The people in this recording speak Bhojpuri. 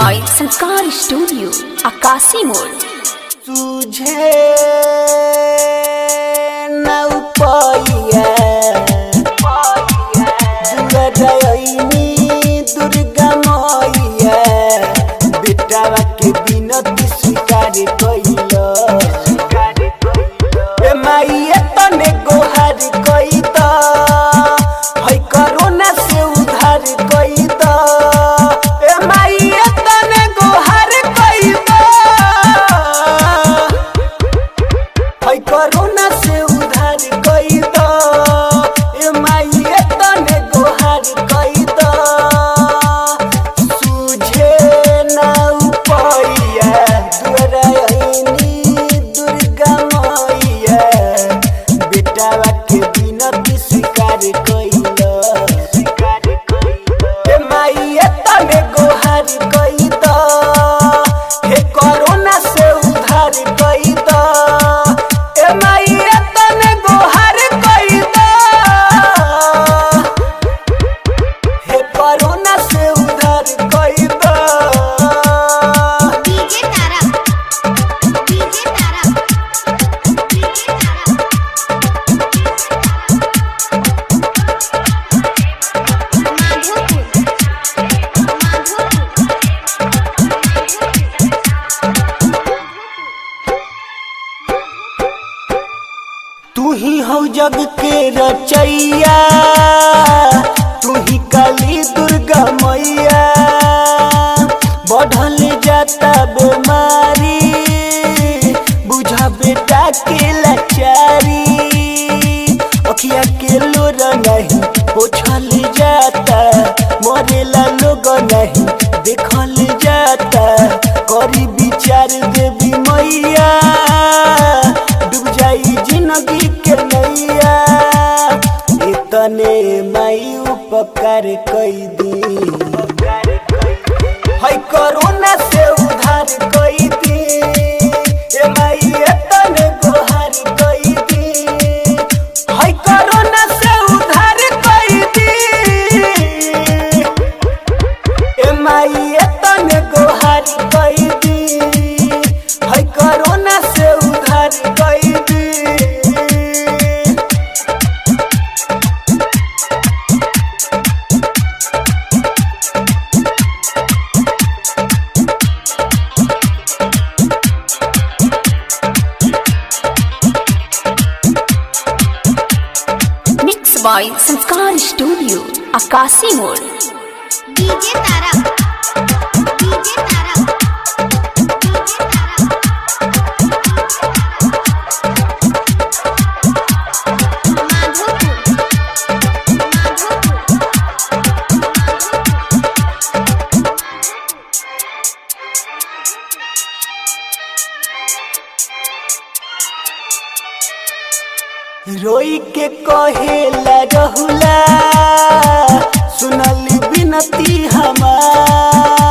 बाय संस्कार स्टूडियो आकाशी मोड़। तुझे न उपाया दुर्गा मैया बेटावा के बिनती स्वीकार कइल माइया तने गोहार कई द है कोरोना से उधार कई द माइया तने गोहार कई द है कोरोना से उधार कई द माइया तने गोहार कई द तुझे ना उपाया दुर्गा मैया बेटावा के बिनती स्वीकार कइल माइया तने गोहार कई द हे कोरोना से उधार कई द माइया तने गोहार कई द हे कोरोना से उधार कई द। तू ही हो जग के रचैया तू ही काली दुर्गा मैया बढ़ल जाता बीमारी बुझा बेटा के लाचारी अखिया के लोर नहीं पोछल जाता मरेला लोग नहीं देखल जाता करी विचार देवी मैया डूब जाई जिंदगी के नैया इतने माई उपकार कई दी है कोरोना से उधार कई दी ए माई इतने गोहार कई दी है कोरोना से उधार कई दी ए माई इतने गोहार कई दी है कोरोना से उधार कई दी। मिक्स बाय संस्कार स्टूडियो आकाशी मोड़। डीजे तारा रोई के कहेला रहुला सुनली बिनती हमार